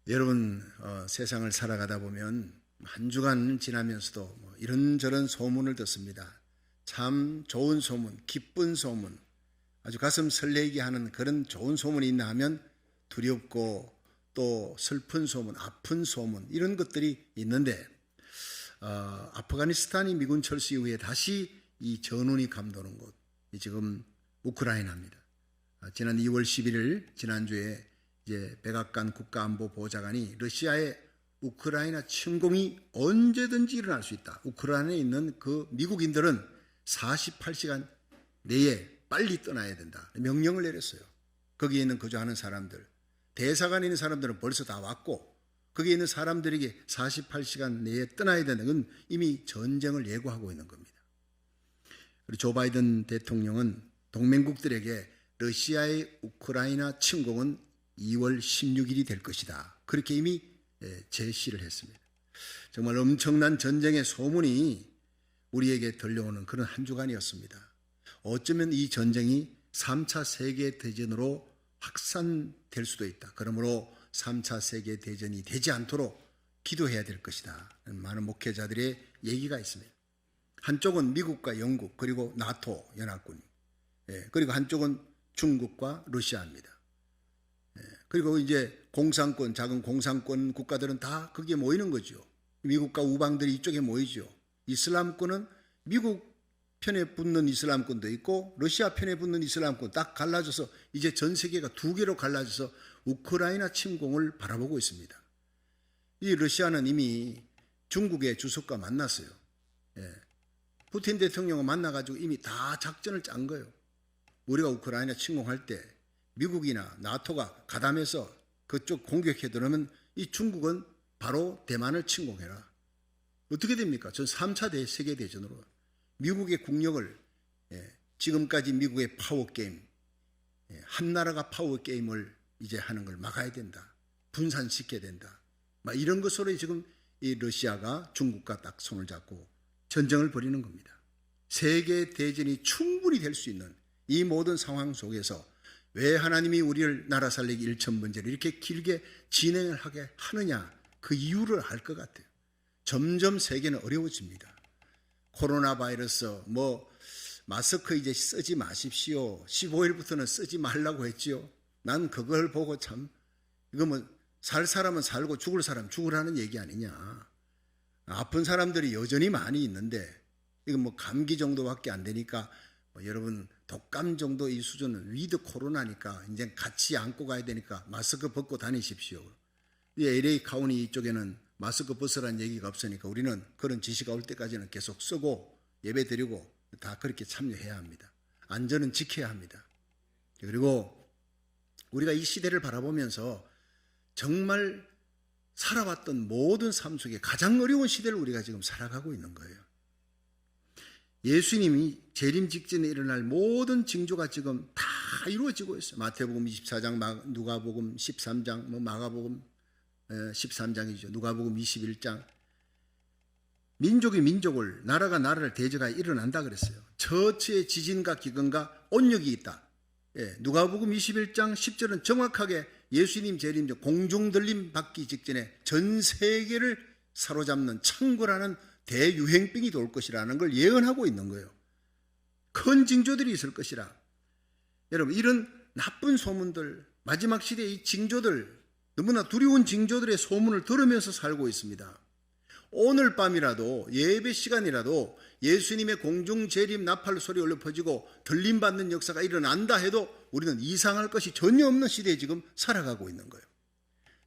여러분, 세상을 살아가다 보면 한 주간 지나면서도 이런저런 소문을 듣습니다. 참 좋은 소문, 기쁜 소문, 아주 가슴 설레게 하는 그런 좋은 소문이 있나 하면 두렵고 또 슬픈 소문, 아픈 소문, 이런 것들이 있는데 아프가니스탄이 미군 철수 이후에 다시 이 전운이 감도는 곳, 지금 우크라이나입니다. 지난 2월 11일 지난주에 이제 백악관 국가안보보좌관이 러시아의 우크라이나 침공이 언제든지 일어날 수 있다. 우크라이나에 있는 그 미국인들은 48시간 내에 빨리 떠나야 된다. 명령을 내렸어요. 거기에 있는 거주하는 사람들, 대사관에 있는 사람들은 벌써 다 왔고 거기에 있는 사람들에게 48시간 내에 떠나야 된다는 건 이미 전쟁을 예고하고 있는 겁니다. 그리고 조 바이든 대통령은 동맹국들에게 러시아의 우크라이나 침공은 2월 16일이 될 것이다. 그렇게 이미 제시를 했습니다. 정말 엄청난 전쟁의 소문이 우리에게 들려오는 그런 한 주간이었습니다. 어쩌면 이 전쟁이 3차 세계대전으로 확산될 수도 있다. 그러므로 3차 세계대전이 되지 않도록 기도해야 될 것이다. 많은 목회자들의 얘기가 있습니다. 한쪽은 미국과 영국 그리고 나토 연합군, 그리고 한쪽은 중국과 러시아입니다. 그리고 이제 공산권, 작은 공산권 국가들은 다 거기에 모이는 거죠. 미국과 우방들이 이쪽에 모이죠. 이슬람권은 미국 편에 붙는 이슬람권도 있고 러시아 편에 붙는 이슬람권 딱 갈라져서 이제 전 세계가 두 개로 갈라져서 우크라이나 침공을 바라보고 있습니다. 이 러시아는 이미 중국의 주석과 만났어요. 푸틴 대통령을 만나가지고 이미 다 작전을 짠 거예요. 우리가 우크라이나 침공할 때 미국이나 나토가 가담해서 그쪽 공격해 들어오면 이 중국은 바로 대만을 침공해라. 어떻게 됩니까? 전 3차 세계대전으로 미국의 국력을, 지금까지 미국의 파워게임, 한 나라가 파워게임을 이제 하는 걸 막아야 된다. 분산시켜야 된다. 막 이런 것으로 지금 이 러시아가 중국과 딱 손을 잡고 전쟁을 벌이는 겁니다. 세계대전이 충분히 될 수 있는 이 모든 상황 속에서 왜 하나님이 우리를 나라 살리기 1,000번째로 이렇게 길게 진행을 하게 하느냐, 그 이유를 알 것 같아요. 점점 세계는 어려워집니다. 코로나 바이러스, 마스크 이제 쓰지 마십시오. 15일부터는 쓰지 말라고 했지요. 난 그걸 보고 참, 이거 살 사람은 살고 죽을 사람 죽으라는 얘기 아니냐. 아픈 사람들이 여전히 많이 있는데, 이거 감기 정도밖에 안 되니까, 여러분, 독감 정도 이 수준은 위드 코로나니까 이제 같이 안고 가야 되니까 마스크 벗고 다니십시오. LA 카운티 이쪽에는 마스크 벗으라는 얘기가 없으니까 우리는 그런 지시가 올 때까지는 계속 쓰고 예배 드리고 다 그렇게 참여해야 합니다. 안전은 지켜야 합니다. 그리고 우리가 이 시대를 바라보면서 정말 살아왔던 모든 삶 속에 가장 어려운 시대를 우리가 지금 살아가고 있는 거예요. 예수님이 재림 직전에 일어날 모든 징조가 지금 다 이루어지고 있어요. 마태복음 24장, 누가복음 13장, 마가복음 13장이죠. 누가복음 21장. 민족이 민족을, 나라가 나라를 대적하여 일어난다 그랬어요. 처처의 지진과 기근과 온역이 있다. 누가복음 21장 10절은 정확하게 예수님 재림 전 공중 들림 받기 직전에 전 세계를 사로잡는 창궐하는 대유행병이 돌 것이라는 걸 예언하고 있는 거예요. 큰 징조들이 있을 것이라. 여러분, 이런 나쁜 소문들, 마지막 시대의 이 징조들, 너무나 두려운 징조들의 소문을 들으면서 살고 있습니다. 오늘 밤이라도, 예배 시간이라도 예수님의 공중 재림 나팔 소리 올려 퍼지고 들림 받는 역사가 일어난다 해도 우리는 이상할 것이 전혀 없는 시대에 지금 살아가고 있는 거예요.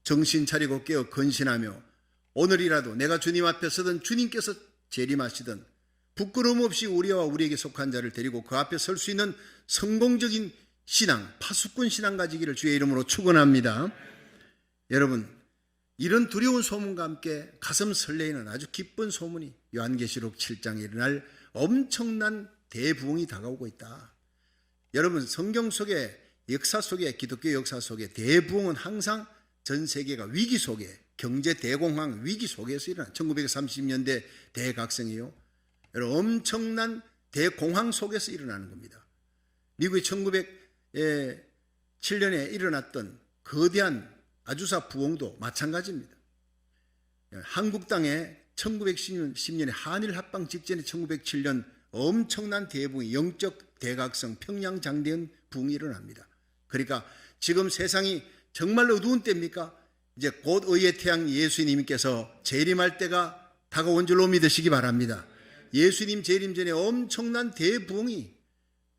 정신 차리고 깨어 근신하며 오늘이라도 내가 주님 앞에 서든 주님께서 재림하시든 부끄러움 없이 우리와 우리에게 속한 자를 데리고 그 앞에 설 수 있는 성공적인 신앙, 파수꾼 신앙 가지기를 주의 이름으로 축원합니다. 여러분, 이런 두려운 소문과 함께 가슴 설레이는 아주 기쁜 소문이 요한계시록 7장에 일어날 엄청난 대부흥이 다가오고 있다. 여러분, 성경 속에, 역사 속에, 기독교 역사 속에 대부흥은 항상 전 세계가 위기 속에, 경제 대공황 위기 속에서 일어난 1930년대 대각성이요. 여러분, 엄청난 대공황 속에서 일어나는 겁니다. 미국이 1907년에 일어났던 거대한 아주사 부흥도 마찬가지입니다. 한국 땅에 1910년에 한일 합방 직전에 1907년 엄청난 대부흥, 영적 대각성, 평양장대현 부흥이 일어납니다. 그러니까 지금 세상이 정말 어두운 때입니까? 이제 곧 의의 태양 예수님께서 재림할 때가 다가온 줄로 믿으시기 바랍니다. 예수님 재림 전에 엄청난 대부흥이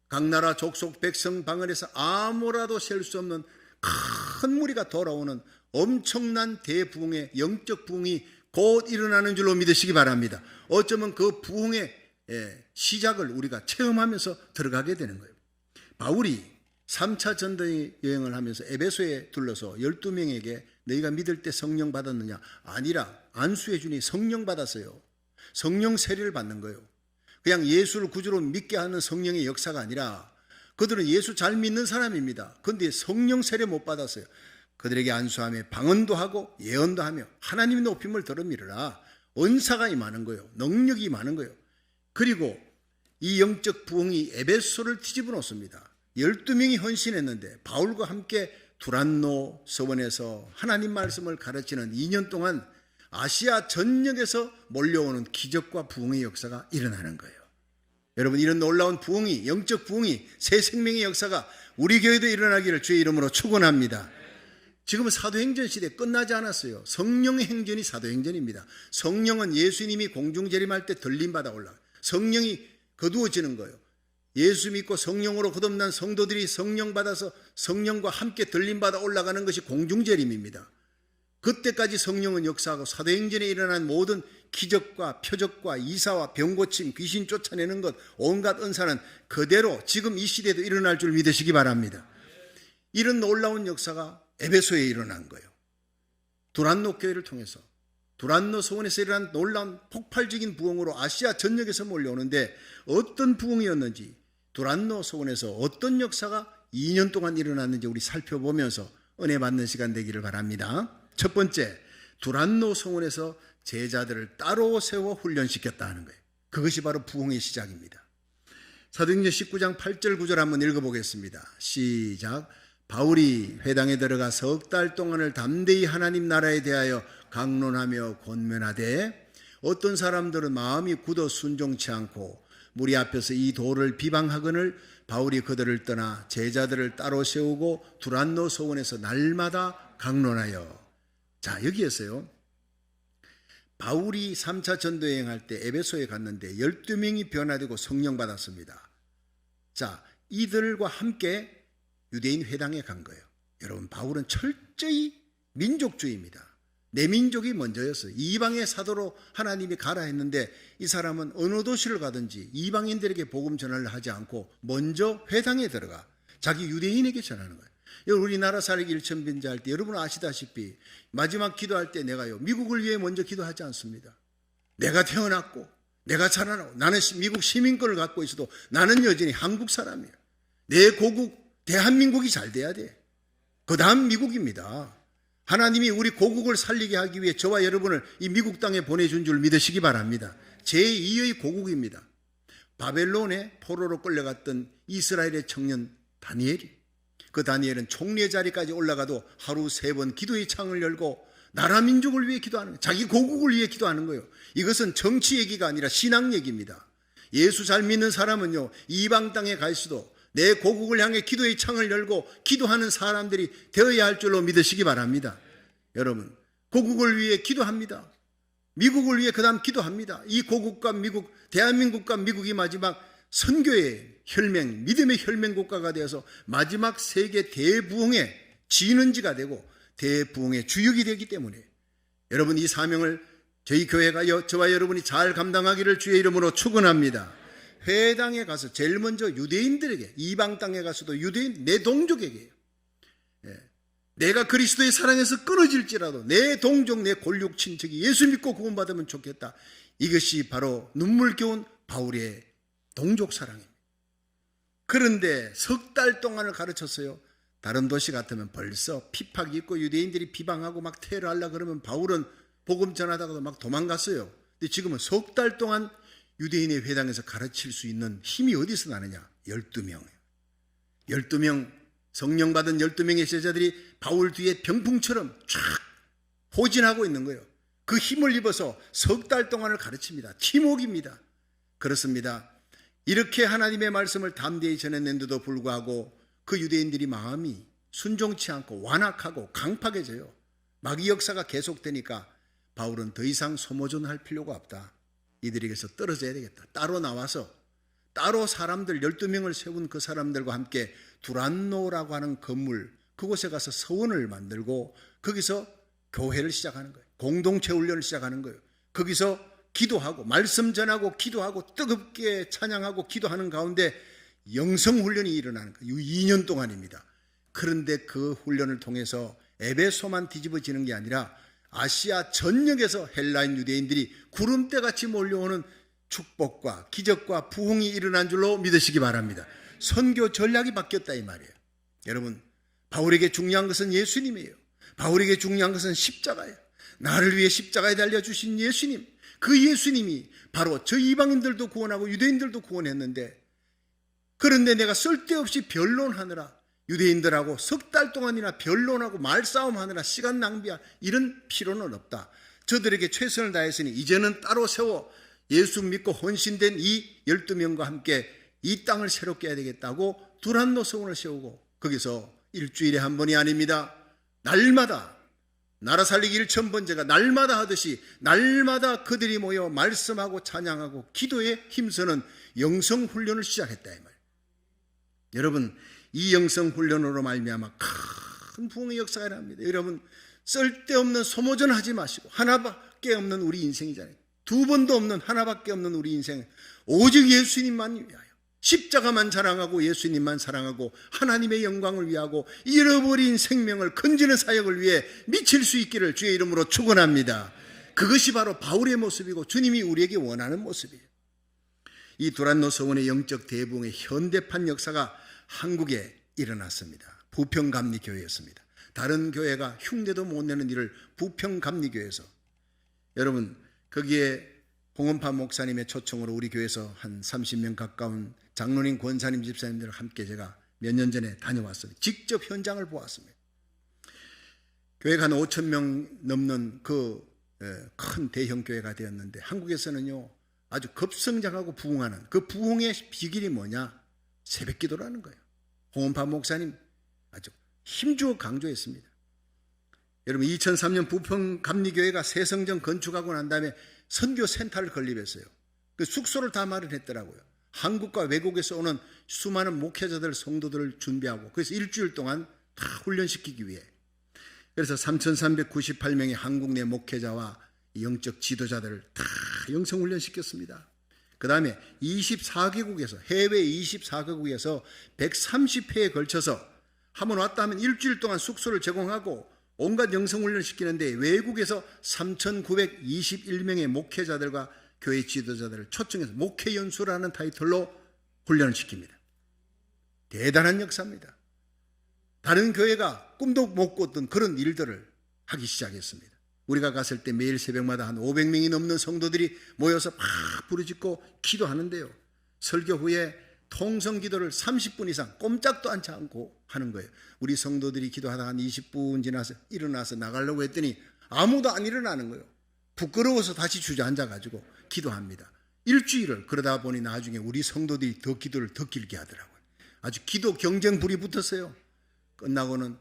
각 나라 족속 백성 방언에서 아무라도 셀 수 없는 큰 무리가 돌아오는 엄청난 대부흥의 영적 부흥이 곧 일어나는 줄로 믿으시기 바랍니다. 어쩌면 그 부흥의 시작을 우리가 체험하면서 들어가게 되는 거예요. 바울이 3차 전도 여행을 하면서 에베소에 둘러서 12명에게 너희가 믿을 때 성령 받았느냐? 아니라 안수해 주니 성령 받았어요. 성령 세례를 받는 거예요. 그냥 예수를 구주로 믿게 하는 성령의 역사가 아니라 그들은 예수 잘 믿는 사람입니다. 그런데 성령 세례 못 받았어요. 그들에게 안수하며 방언도 하고 예언도 하며 하나님의 높임을 들으미르라. 은사가 임하는 거예요. 능력이 임하는 거예요. 그리고 이 영적 부흥이 에베소를 뒤집어 놓습니다. 12명이 헌신했는데 바울과 함께 두란노 서원에서 하나님 말씀을 가르치는 2년 동안 아시아 전역에서 몰려오는 기적과 부흥의 역사가 일어나는 거예요. 여러분, 이런 놀라운 부흥이, 영적 부흥이, 새 생명의 역사가 우리 교회도 일어나기를 주의 이름으로 축원합니다. 지금은 사도행전 시대 끝나지 않았어요. 성령의 행전이 사도행전입니다. 성령은 예수님이 공중재림할 때 들림받아 올라가요. 성령이 거두어지는 거예요. 예수 믿고 성령으로 거듭난 성도들이 성령 받아서 성령과 함께 들림받아 올라가는 것이 공중재림입니다. 그때까지 성령은 역사하고 사도행전에 일어난 모든 기적과 표적과 이사와 병고침, 귀신 쫓아내는 것, 온갖 은사는 그대로 지금 이 시대에도 일어날 줄 믿으시기 바랍니다. 이런 놀라운 역사가 에베소에 일어난 거예요. 두란노 교회를 통해서, 두란노 서원에서 일어난 놀라운 폭발적인 부흥으로 아시아 전역에서 몰려오는데 어떤 부흥이었는지, 두란노 서원에서 어떤 역사가 2년 동안 일어났는지 우리 살펴보면서 은혜 받는 시간 되기를 바랍니다. 첫 번째, 두란노 성원에서 제자들을 따로 세워 훈련시켰다 하는 거예요. 그것이 바로 부흥의 시작입니다. 사도행전 19장 8절 9절 한번 읽어보겠습니다. 시작. 바울이 회당에 들어가 석 달 동안을 담대히 하나님 나라에 대하여 강론하며 권면하되 어떤 사람들은 마음이 굳어 순종치 않고 무리 앞에서 이 도를 비방하거늘 바울이 그들을 떠나 제자들을 따로 세우고 두란노 서원에서 날마다 강론하여. 자, 여기에서요, 바울이 3차 전도여행할 때 에베소에 갔는데 12명이 변화되고 성령 받았습니다. 자, 이들과 함께 유대인 회당에 간 거예요. 여러분, 바울은 철저히 민족주의입니다. 내 민족이 먼저였어요. 이방의 사도로 하나님이 가라 했는데 이 사람은 어느 도시를 가든지 이방인들에게 복음 전하려 하지 않고 먼저 회당에 들어가 자기 유대인에게 전하는 거예요. 우리나라 살기 1,000번째 할 때 여러분 아시다시피 마지막 기도할 때 내가요, 미국을 위해 먼저 기도하지 않습니다. 내가 태어났고 내가 자라나고 나는 미국 시민권을 갖고 있어도 나는 여전히 한국 사람이에요. 내 고국 대한민국이 잘 돼야 돼. 그 다음 미국입니다. 하나님이 우리 고국을 살리게 하기 위해 저와 여러분을 이 미국 땅에 보내준 줄 믿으시기 바랍니다. 제2의 고국입니다. 바벨론에 포로로 끌려갔던 이스라엘의 청년 다니엘이, 그 다니엘은 총리의 자리까지 올라가도 하루 3번 기도의 창을 열고 나라 민족을 위해 기도하는 거예요. 자기 고국을 위해 기도하는 거예요. 이것은 정치 얘기가 아니라 신앙 얘기입니다. 예수 잘 믿는 사람은요, 이방 땅에 가 있어도 내 고국을 향해 기도의 창을 열고 기도하는 사람들이 되어야 할 줄로 믿으시기 바랍니다. 여러분, 고국을 위해 기도합니다. 미국을 위해 그 다음 기도합니다. 이 고국과 미국, 대한민국과 미국이 마지막 선교의 혈맹, 믿음의 혈맹 국가가 되어서 마지막 세계 대부흥의 진원지가 되고 대부흥의 주역이 되기 때문에 여러분, 이 사명을 저희 교회가 저와 여러분이 잘 감당하기를 주의 이름으로 축원합니다. 회당에 가서 제일 먼저 유대인들에게, 이방 땅에 가서도 유대인, 내 동족에게, 내가 그리스도의 사랑에서 끊어질지라도 내 동족, 내 골육 친척이 예수 믿고 구원받으면 좋겠다. 이것이 바로 눈물겨운 바울의 동족 사랑입니다. 그런데 석 달 동안을 가르쳤어요. 다른 도시 같으면 벌써 핍박이 있고 유대인들이 비방하고 막 테러하려고 그러면 바울은 복음 전하다가도 막 도망갔어요. 근데 지금은 석 달 동안 유대인의 회당에서 가르칠 수 있는 힘이 어디서 나느냐? 12명. 12명 성령 받은 12명의 제자들이 바울 뒤에 병풍처럼 쫙 포진하고 있는 거예요. 그 힘을 입어서 석 달 동안을 가르칩니다. 팀웍입니다. 그렇습니다. 이렇게 하나님의 말씀을 담대히 전했는데도 불구하고 그 유대인들이 마음이 순종치 않고 완악하고 강팍해져요. 마귀 역사가 계속되니까 바울은 더 이상 소모전할 필요가 없다. 이들에게서 떨어져야 되겠다. 따로 나와서 따로 사람들 12명을 세운 그 사람들과 함께 두란노라고 하는 건물, 그곳에 가서 서원을 만들고 거기서 교회를 시작하는 거예요. 공동체 훈련을 시작하는 거예요. 거기서 기도하고 말씀 전하고 기도하고 뜨겁게 찬양하고 기도하는 가운데 영성 훈련이 일어나는 거예요. 2년 동안입니다. 그런데 그 훈련을 통해서 에베소만 뒤집어지는 게 아니라 아시아 전역에서 헬라인 유대인들이 구름대같이 몰려오는 축복과 기적과 부흥이 일어난 줄로 믿으시기 바랍니다. 선교 전략이 바뀌었다 이 말이에요. 여러분, 바울에게 중요한 것은 예수님이에요. 바울에게 중요한 것은 십자가예요. 나를 위해 십자가에 달려주신 예수님, 그 예수님이 바로 저 이방인들도 구원하고 유대인들도 구원했는데, 그런데 내가 쓸데없이 변론하느라 유대인들하고 석 달 동안이나 변론하고 말싸움하느라 시간 낭비야, 이런 필요는 없다. 저들에게 최선을 다했으니 이제는 따로 세워 예수 믿고 헌신된 이 12명과 함께 이 땅을 새롭게 해야 되겠다고 두란노 성원을 세우고 거기서 일주일에 한 번이 아닙니다. 날마다 나라 살리기 1000번째가 날마다 하듯이 날마다 그들이 모여 말씀하고 찬양하고 기도에 힘쓰는 영성훈련을 시작했다 이 말이에요. 여러분, 이 영성훈련으로 말미암아 큰 부흥의 역사가 일어납니다. 여러분, 쓸데없는 소모전 하지 마시고, 하나밖에 없는 우리 인생이잖아요. 두 번도 없는 하나밖에 없는 우리 인생, 오직 예수님만 위하여 십자가만 자랑하고 예수님만 사랑하고 하나님의 영광을 위하고 잃어버린 생명을 건지는 사역을 위해 미칠 수 있기를 주의 이름으로 축원합니다. 그것이 바로 바울의 모습이고 주님이 우리에게 원하는 모습이에요. 이 두란노 서원의 영적 대부흥의 현대판 역사가 한국에 일어났습니다. 부평감리교회였습니다. 다른 교회가 흉내도 못 내는 일을 부평감리교회에서, 여러분, 거기에 홍원파 목사님의 초청으로 우리 교회에서 한 30명 가까운 장로님, 권사님, 집사님들과 함께 제가 몇 년 전에 다녀왔습니다. 직접 현장을 보았습니다. 교회가 한 5,000명 넘는 그 큰 대형 교회가 되었는데, 한국에서는요 아주 급성장하고 부흥하는 그 부흥의 비결이 뭐냐? 새벽 기도라는 거예요. 홍원파 목사님 아주 힘주어 강조했습니다. 여러분, 2003년 부평감리교회가 새 성전 건축하고 난 다음에 선교센터를 건립했어요. 그 숙소를 다 마련했더라고요. 한국과 외국에서 오는 수많은 목회자들, 성도들을 준비하고, 그래서 일주일 동안 다 훈련시키기 위해, 그래서 3,398명의 한국 내 목회자와 영적 지도자들을 다 영성훈련시켰습니다. 그 다음에 24개국에서, 해외 24개국에서 130회에 걸쳐서 한번 왔다 하면 일주일 동안 숙소를 제공하고 온갖 영성훈련을 시키는데, 외국에서 3,921명의 목회자들과 교회 지도자들을 초청해서 목회연수라는 타이틀로 훈련을 시킵니다. 대단한 역사입니다. 다른 교회가 꿈도 못 꿨던 그런 일들을 하기 시작했습니다. 우리가 갔을 때 매일 새벽마다 한 500명이 넘는 성도들이 모여서 막 부르짖고 기도하는데요, 설교 후에 통성기도를 30분 이상 꼼짝도 않지 않고 하는 거예요. 우리 성도들이 기도하다 한 20분 지나서 일어나서 나가려고 했더니 아무도 안 일어나는 거예요. 부끄러워서 다시 주저앉아가지고 기도합니다. 일주일을 그러다 보니 나중에 우리 성도들이 더 기도를 더 길게 하더라고요. 아주 기도 경쟁 불이 붙었어요. 끝나고는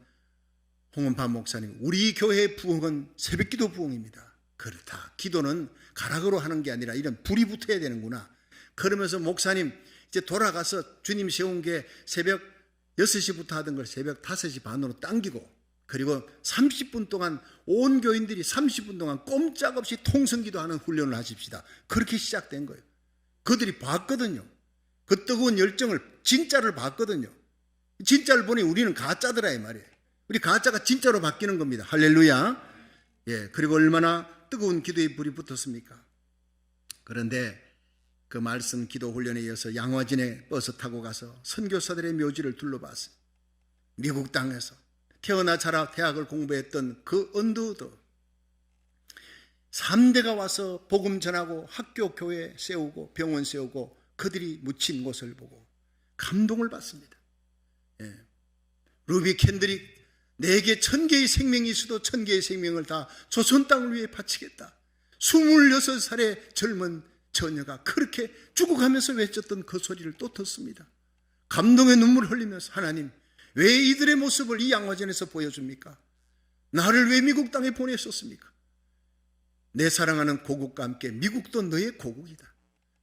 홍원파 목사님, 우리 교회의 부흥은 새벽기도 부흥입니다. 그렇다, 기도는 가락으로 하는 게 아니라 이런 불이 붙어야 되는구나. 그러면서 목사님, 이제 돌아가서 주님 세운 게 새벽 6시부터 하던 걸 새벽 5시 반으로 당기고, 그리고 30분 동안 온 교인들이 30분 동안 꼼짝없이 통성기도하는 훈련을 하십시다. 그렇게 시작된 거예요. 그들이 봤거든요. 그 뜨거운 열정을, 진짜를 봤거든요. 진짜를 보니 우리는 가짜더라 이 말이에요. 우리 가짜가 진짜로 바뀌는 겁니다. 할렐루야. 예, 그리고 얼마나 뜨거운 기도의 불이 붙었습니까? 그런데 그 말씀 기도 훈련에 이어서 양화진에 버스 타고 가서 선교사들의 묘지를 둘러봤어요. 미국 땅에서 태어나 자라 대학을 공부했던 그 언더들 3대가 와서 복음 전하고 학교 교회 세우고 병원 세우고 그들이 묻힌 곳을 보고 감동을 받습니다. 예. 루비 캔드릭, 내게 1000개의 생명이 있어도 1000개의 생명을 다 조선 땅을 위해 바치겠다. 26살의 젊은 처녀가 그렇게 죽어가면서 외쳤던 그 소리를 또 듣습니다. 감동의 눈물을 흘리면서 하나님, 왜 이들의 모습을 이 양화전에서 보여줍니까? 나를 왜 미국 땅에 보내셨습니까? 내 사랑하는 고국과 함께 미국도 너의 고국이다.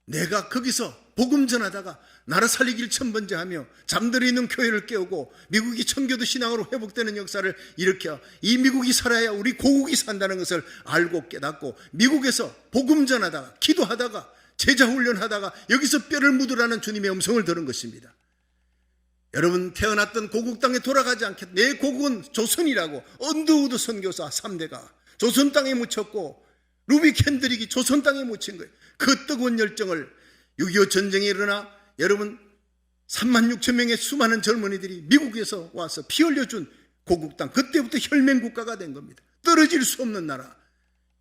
내가 거기서 복음 전하다가 나라 살리기를 천번째하며 잠들어 있는 교회를 깨우고 미국이 청교도 신앙으로 회복되는 역사를 일으켜 이 미국이 살아야 우리 고국이 산다는 것을 알고 깨닫고 미국에서 복음 전하다가 기도하다가 제자 훈련하다가 여기서 뼈를 묻으라는 주님의 음성을 들은 것입니다. 여러분, 태어났던 고국 땅에 돌아가지 않겠다. 내 고국은 조선이라고 언더우드 선교사 3대가 조선 땅에 묻혔고 루비 캔드릭이 조선 땅에 묻힌 거예요. 그 뜨거운 열정을 6.25 전쟁이 일어나 여러분 36,000명의 수많은 젊은이들이 미국에서 와서 피 흘려준 고국 땅, 그때부터 혈맹국가가 된 겁니다. 떨어질 수 없는 나라.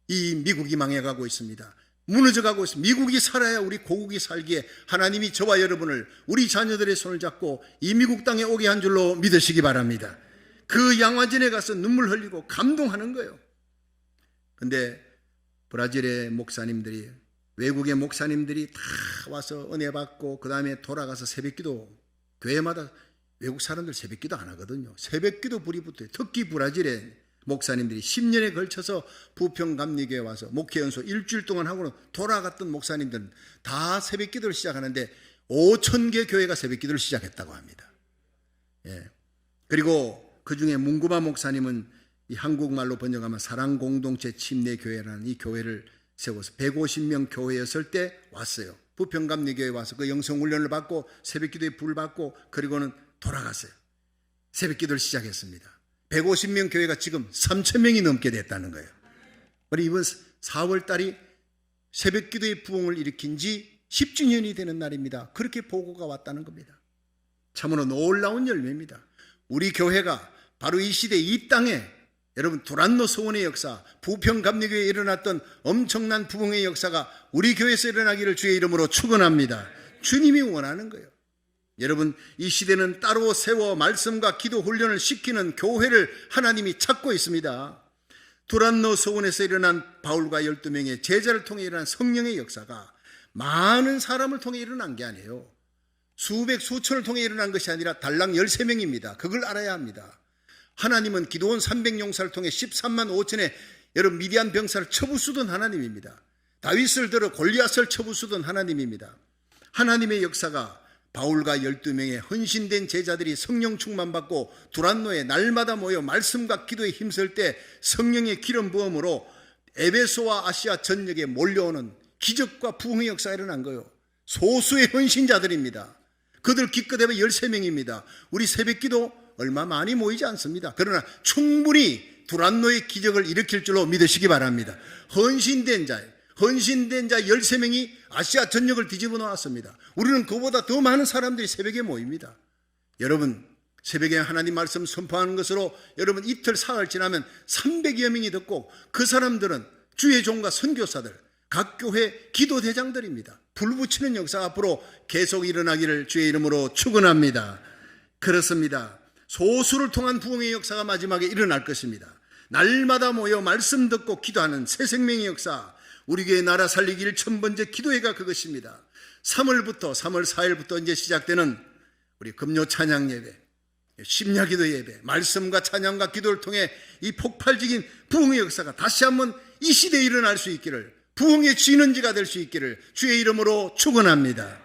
이 미국이 망해가고 있습니다. 무너져가고 있습니다. 미국이 살아야 우리 고국이 살기에 하나님이 저와 여러분을 우리 자녀들의 손을 잡고 이 미국 땅에 오게 한 줄로 믿으시기 바랍니다. 그 양화전에 가서 눈물 흘리고 감동하는 거예요. 근데 브라질의 목사님들이, 외국의 목사님들이 다 와서 은혜 받고 그 다음에 돌아가서 새벽기도, 교회마다 외국 사람들 새벽기도 안 하거든요. 새벽기도 불이 붙어요. 특히 브라질의 목사님들이 10년에 걸쳐서 부평감리교회에 와서 목회연수 일주일 동안 하고는 돌아갔던 목사님들은 다 새벽기도를 시작하는데 5,000개 교회가 새벽기도를 시작했다고 합니다. 예. 그리고 그 중에 문구바 목사님은 이 한국말로 번역하면 사랑공동체 침례교회라는 이 교회를 세워서 150명 교회였을 때 왔어요. 부평감리교회에 와서 그 영성훈련을 받고 새벽기도에 불 받고 그리고는 돌아갔어요. 새벽기도를 시작했습니다. 150명 교회가 지금 3,000명이 넘게 됐다는 거예요. 그리고 이번 4월 달이 새벽기도의 부흥을 일으킨 지 10주년이 되는 날입니다. 그렇게 보고가 왔다는 겁니다. 참으로 놀라운 열매입니다. 우리 교회가 바로 이 시대 이 땅에 여러분 두란노 서원의 역사, 부평감리교회에 일어났던 엄청난 부흥의 역사가 우리 교회에서 일어나기를 주의 이름으로 축원합니다. 주님이 원하는 거예요. 여러분, 이 시대는 따로 세워 말씀과 기도 훈련을 시키는 교회를 하나님이 찾고 있습니다. 두란노 서원에서 일어난 바울과 12명의 제자를 통해 일어난 성령의 역사가 많은 사람을 통해 일어난 게 아니에요. 수백 수천을 통해 일어난 것이 아니라 달랑 13명입니다. 그걸 알아야 합니다. 하나님은 기드온 300용사를 통해 13만 5천의 여러분 미디안 병사를 쳐부수던 하나님입니다. 다윗을 들어 골리앗을 쳐부수던 하나님입니다. 하나님의 역사가 바울과 12명의 헌신된 제자들이 성령 충만받고 두란노에 날마다 모여 말씀과 기도에 힘쓸 때 성령의 기름 부음으로 에베소와 아시아 전역에 몰려오는 기적과 부흥의 역사가 일어난 거예요. 소수의 헌신자들입니다. 그들 기껏 해봐 13명입니다. 우리 새벽기도 얼마 많이 모이지 않습니다. 그러나 충분히 두란노의 기적을 일으킬 줄로 믿으시기 바랍니다. 헌신된 자 13명이 아시아 전역을 뒤집어 놓았습니다. 우리는 그보다 더 많은 사람들이 새벽에 모입니다. 여러분, 새벽에 하나님 말씀 선포하는 것으로 여러분 이틀 사흘 지나면 300여 명이 듣고 그 사람들은 주의 종과 선교사들, 각 교회 기도대장들입니다. 불붙이는 역사 앞으로 계속 일어나기를 주의 이름으로 축원합니다. 그렇습니다. 소수를 통한 부흥의 역사가 마지막에 일어날 것입니다. 날마다 모여 말씀 듣고 기도하는 새 생명의 역사, 우리 교회 나라 살리기를 1000번째 기도회가 그것입니다. 3월 4일부터 이제 시작되는 우리 금요 찬양 예배, 심야기도 예배, 말씀과 찬양과 기도를 통해 이 폭발적인 부흥의 역사가 다시 한번 이 시대에 일어날 수 있기를, 부흥의 진원지가 될 수 있기를 주의 이름으로 축원합니다.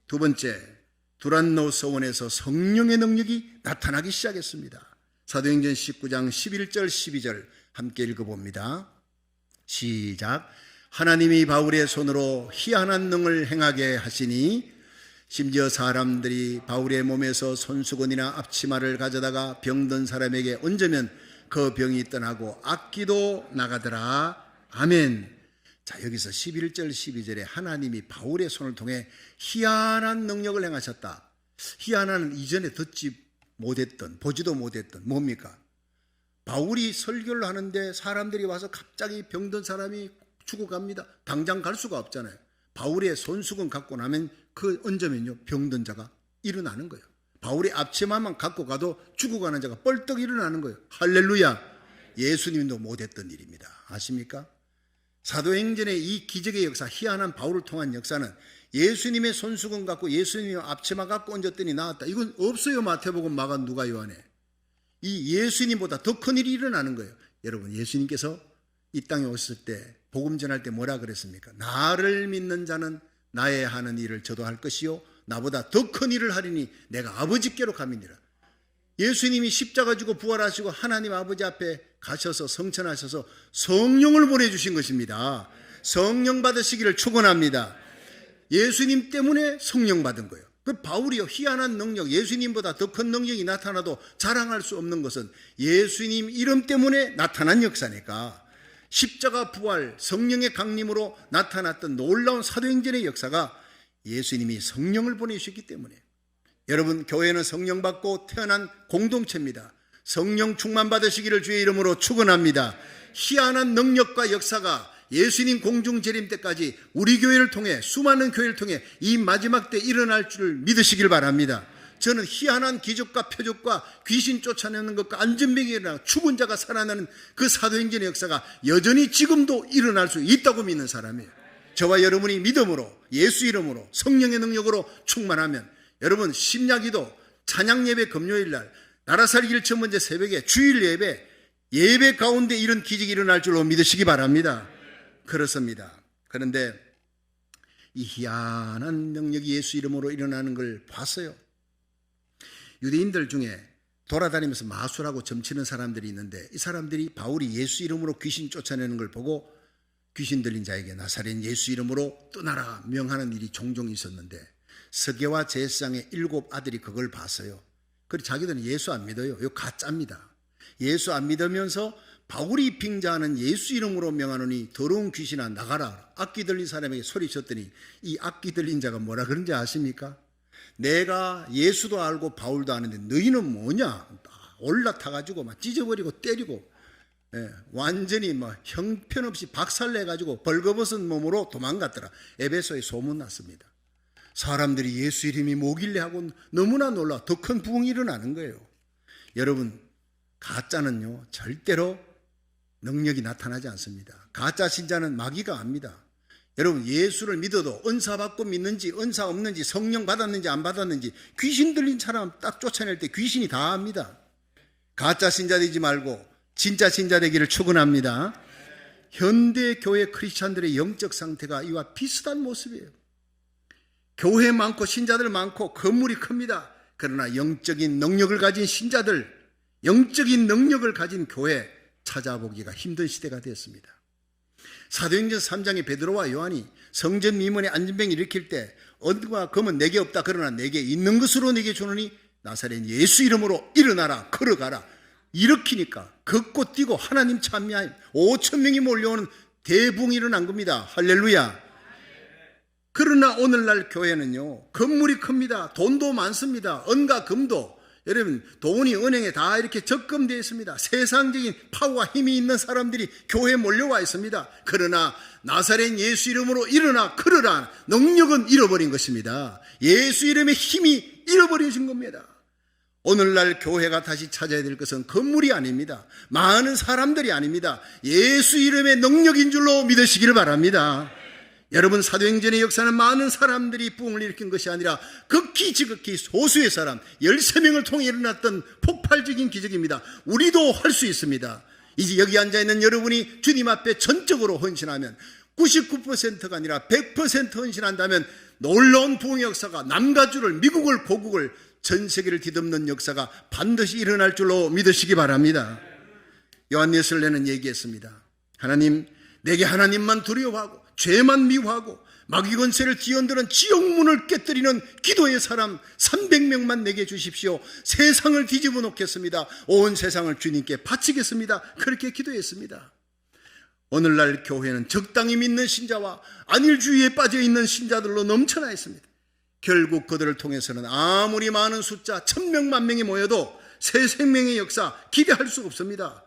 두 번째, 두란노 서원에서 성령의 능력이 나타나기 시작했습니다. 사도행전 19장 11절 12절 함께 읽어봅니다. 시작. 하나님이 바울의 손으로 희한한 능을 행하게 하시니 심지어 사람들이 바울의 몸에서 손수건이나 앞치마를 가져다가 병든 사람에게 얹으면 그 병이 떠나고 악기도 나가더라. 아멘. 자, 여기서 11절 12절에 하나님이 바울의 손을 통해 희한한 능력을 행하셨다. 희한한 이전에 듣지 못했던, 보지도 못했던 뭡니까? 바울이 설교를 하는데 사람들이 와서 갑자기 병든 사람이 죽어갑니다. 당장 갈 수가 없잖아요. 바울의 손수건 갖고 나면 그 얹으면요 병든 자가 일어나는 거예요. 바울이 앞치마만 갖고 가도 죽어가는 자가 뻘떡 일어나는 거예요. 할렐루야. 예수님도 못했던 일입니다. 아십니까? 사도행전의 이 기적의 역사, 희한한 바울을 통한 역사는 예수님의 손수건 갖고 예수님의 앞치마 갖고 얹었더니 나왔다. 이건 없어요. 마태복음, 마가, 누가, 요한에. 이 예수님보다 더 큰 일이 일어나는 거예요. 여러분, 예수님께서 이 땅에 오셨을 때 복음 전할 때 뭐라 그랬습니까? 나를 믿는 자는 나의 하는 일을 저도 할 것이요 나보다 더 큰 일을 하리니 내가 아버지께로 가미니라. 예수님이 십자가 지고 부활하시고 하나님 아버지 앞에 가셔서 성천하셔서 성령을 보내주신 것입니다. 성령 받으시기를 축원합니다. 예수님 때문에 성령 받은 거예요. 그 바울이요, 희한한 능력, 예수님보다 더 큰 능력이 나타나도 자랑할 수 없는 것은 예수님 이름 때문에 나타난 역사니까. 십자가 부활, 성령의 강림으로 나타났던 놀라운 사도행전의 역사가 예수님이 성령을 보내주셨기 때문에. 여러분, 교회는 성령 받고 태어난 공동체입니다. 성령 충만 받으시기를 주의 이름으로 축원합니다. 희한한 능력과 역사가 예수님 공중 재림 때까지 우리 교회를 통해, 수많은 교회를 통해 이 마지막 때 일어날 줄 믿으시길 바랍니다. 저는 희한한 기적과 표적과 귀신 쫓아내는 것과 안전병이 일어나 죽은 자가 살아나는 그 사도행전의 역사가 여전히 지금도 일어날 수 있다고 믿는 사람이에요. 저와 여러분이 믿음으로, 예수 이름으로, 성령의 능력으로 충만하면 여러분, 심야기도, 찬양예배 금요일날, 나라살기를 첫 번째 새벽에 주일 예배 가운데 이런 기적이 일어날 줄로 믿으시기 바랍니다. 그렇습니다. 그런데 이 희한한 능력이 예수 이름으로 일어나는 걸 봤어요. 유대인들 중에 돌아다니면서 마술하고 점치는 사람들이 있는데 이 사람들이 바울이 예수 이름으로 귀신 쫓아내는 걸 보고 귀신 들린 자에게 나사렛 예수 이름으로 떠나라 명하는 일이 종종 있었는데 서게와 제사장의 7 아들이 그걸 봤어요. 그리고 자기들은 예수 안 믿어요. 이거 가짜입니다. 예수 안 믿으면서 바울이 빙자하는 예수 이름으로 명하노니 더러운 귀신아 나가라. 악기 들린 사람에게 소리쳤더니 이 악기 들린 자가 뭐라 그런지 아십니까? 내가 예수도 알고 바울도 아는데 너희는 뭐냐? 올라타가지고 막 찢어버리고 때리고 완전히 막 형편없이 박살내가지고 벌거벗은 몸으로 도망갔더라. 에베소에 소문났습니다. 사람들이 예수 이름이 뭐길래 하고 너무나 놀라 더 큰 부흥이 일어나는 거예요. 여러분, 가짜는요 절대로 능력이 나타나지 않습니다. 가짜 신자는 마귀가 압니다. 여러분, 예수를 믿어도 은사 받고 믿는지 은사 없는지 성령 받았는지 안 받았는지 귀신 들린 사람 딱 쫓아낼 때 귀신이 다 압니다. 가짜 신자 되지 말고 진짜 신자 되기를 축원합니다. 현대 교회 크리스찬들의 영적 상태가 이와 비슷한 모습이에요. 교회 많고 신자들 많고 건물이 큽니다. 그러나 영적인 능력을 가진 신자들, 영적인 능력을 가진 교회 찾아보기가 힘든 시대가 되었습니다. 사도행전 3장에 베드로와 요한이 성전 미문에 안전병 일으킬 때 은과 금은 내게 없다 그러나 내게 있는 것으로 내게 주노니 나사렛 예수 이름으로 일어나라 걸어가라 일으키니까 걷고 뛰고 하나님 찬미하여 5,000명이 몰려오는 대붕이 일어난 겁니다. 할렐루야. 그러나 오늘날 교회는요 건물이 큽니다. 돈도 많습니다. 은과 금도 여러분 돈이 은행에 다 이렇게 적금되어 있습니다. 세상적인 파워와 힘이 있는 사람들이 교회에 몰려와 있습니다. 그러나 나사렛 예수 이름으로 일어나 걸으라 능력은 잃어버린 것입니다. 예수 이름의 힘이 잃어버려진 겁니다. 오늘날 교회가 다시 찾아야 될 것은 건물이 아닙니다. 많은 사람들이 아닙니다. 예수 이름의 능력인 줄로 믿으시기를 바랍니다. 여러분, 사도행전의 역사는 많은 사람들이 부흥을 일으킨 것이 아니라 극히 지극히 소수의 사람 13명을 통해 일어났던 폭발적인 기적입니다. 우리도 할 수 있습니다. 이제 여기 앉아있는 여러분이 주님 앞에 전적으로 헌신하면 99%가 아니라 100% 헌신한다면 놀라운 부흥의 역사가 남가주를 미국을 고국을 전 세계를 뒤덮는 역사가 반드시 일어날 줄로 믿으시기 바랍니다. 요한예술내는 얘기했습니다. 하나님, 내게 하나님만 두려워하고 죄만 미워하고 마귀 권세를 뒤흔드는 지옥문을 깨뜨리는 기도의 사람 300명만 내게 주십시오. 세상을 뒤집어 놓겠습니다. 온 세상을 주님께 바치겠습니다. 그렇게 기도했습니다. 오늘날 교회는 적당히 믿는 신자와 안일주의에 빠져있는 신자들로 넘쳐나 있습니다. 결국 그들을 통해서는 아무리 많은 숫자 1,000명, 10,000명이 모여도 새 생명의 역사 기대할 수 없습니다.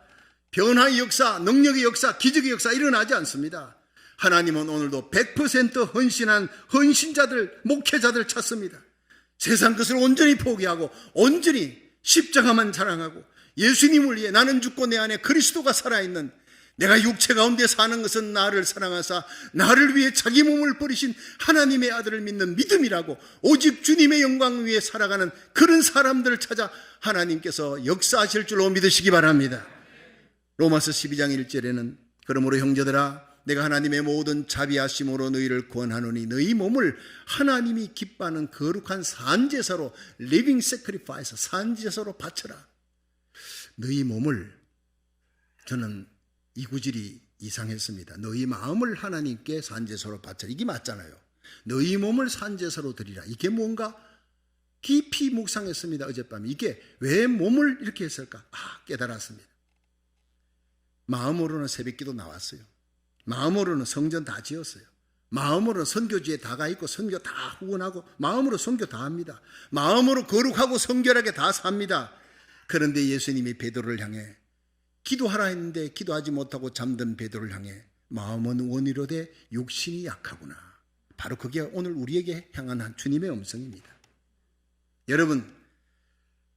변화의 역사, 능력의 역사, 기적의 역사 일어나지 않습니다. 하나님은 오늘도 100% 헌신한 헌신자들, 목회자들 찾습니다. 세상 것을 온전히 포기하고 온전히 십자가만 자랑하고 예수님을 위해 나는 죽고 내 안에 그리스도가 살아있는, 내가 육체 가운데 사는 것은 나를 사랑하사 나를 위해 자기 몸을 버리신 하나님의 아들을 믿는 믿음이라고, 오직 주님의 영광 위에 살아가는 그런 사람들을 찾아 하나님께서 역사하실 줄로 믿으시기 바랍니다. 로마서 12장 1절에는 그러므로 형제들아 내가 하나님의 모든 자비하심으로 너희를 구원하노니 너희 몸을 하나님이 기뻐하는 거룩한 산제사로, 리빙 세크리파이스, 산제사로 바쳐라. 너희 몸을, 저는 이 구절이 이상했습니다. 너희 마음을 하나님께 산제사로 바쳐라. 이게 맞잖아요. 너희 몸을 산제사로 드리라. 이게 뭔가 깊이 묵상했습니다. 어젯밤에 이게 왜 몸을 이렇게 했을까? 깨달았습니다. 마음으로는 새벽기도 나왔어요. 마음으로는 성전 다 지었어요. 마음으로 선교지에 다 가 있고 선교 다 후원하고 마음으로 선교 다 합니다. 마음으로 거룩하고 성결하게 다 삽니다. 그런데 예수님이 베드로를 향해 기도하라 했는데 기도하지 못하고 잠든 베드로를 향해 마음은 원이로되 육신이 약하구나. 바로 그게 오늘 우리에게 향한 주님의 음성입니다. 여러분,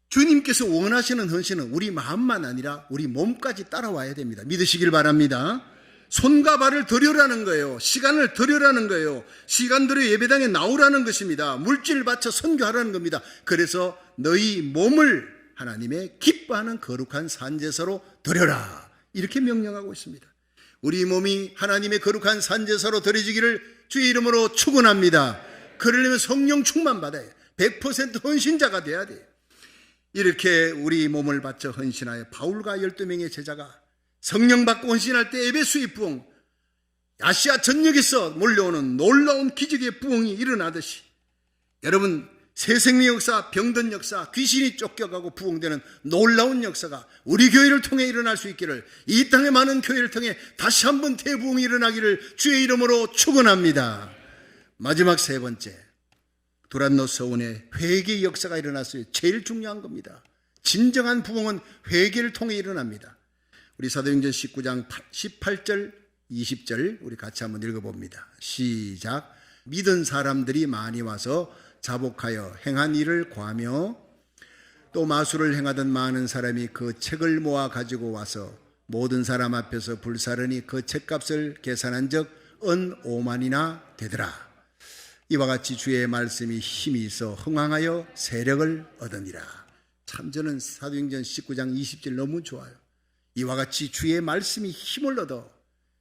주님께서 원하시는 헌신은 우리 마음만 아니라 우리 몸까지 따라와야 됩니다. 믿으시길 바랍니다. 손과 발을 들여라는 거예요. 시간을 들여라는 거예요. 시간 들여 예배당에 나오라는 것입니다. 물질을 바쳐 선교하라는 겁니다. 그래서 너희 몸을 하나님의 기뻐하는 거룩한 산제사로 드려라, 이렇게 명령하고 있습니다. 우리 몸이 하나님의 거룩한 산제사로 드려지기를 주의 이름으로 축원합니다. 그러려면 성령 충만 받아야 해요. 100% 헌신자가 돼야 돼요. 이렇게 우리 몸을 바쳐 헌신하여 바울과 12명의 제자가 성령 받고 헌신할 때 에베소의 부흥, 아시아 전역에서 몰려오는 놀라운 기적의 부흥이 일어나듯이, 여러분, 새생명 역사, 병든 역사, 귀신이 쫓겨가고 부흥되는 놀라운 역사가 우리 교회를 통해 일어날 수 있기를, 이 땅의 많은 교회를 통해 다시 한번 대부흥이 일어나기를 주의 이름으로 축원합니다. 마지막 세 번째, 두란노 서원의 회개의 역사가 일어났어요. 제일 중요한 겁니다. 진정한 부흥은 회개를 통해 일어납니다. 우리 사도행전 19장 18절 20절 우리 같이 한번 읽어봅니다. 시작. 믿은 사람들이 많이 와서 자복하여 행한 일을 고하며 또 마술을 행하던 많은 사람이 그 책을 모아 가지고 와서 모든 사람 앞에서 불사르니 그 책값을 계산한 적 은 5만이나 되더라. 이와 같이 주의 말씀이 힘이 있어 흥황하여 세력을 얻으니라. 참 저는 사도행전 19장 20절 너무 좋아요. 이와 같이 주의 말씀이 힘을 얻어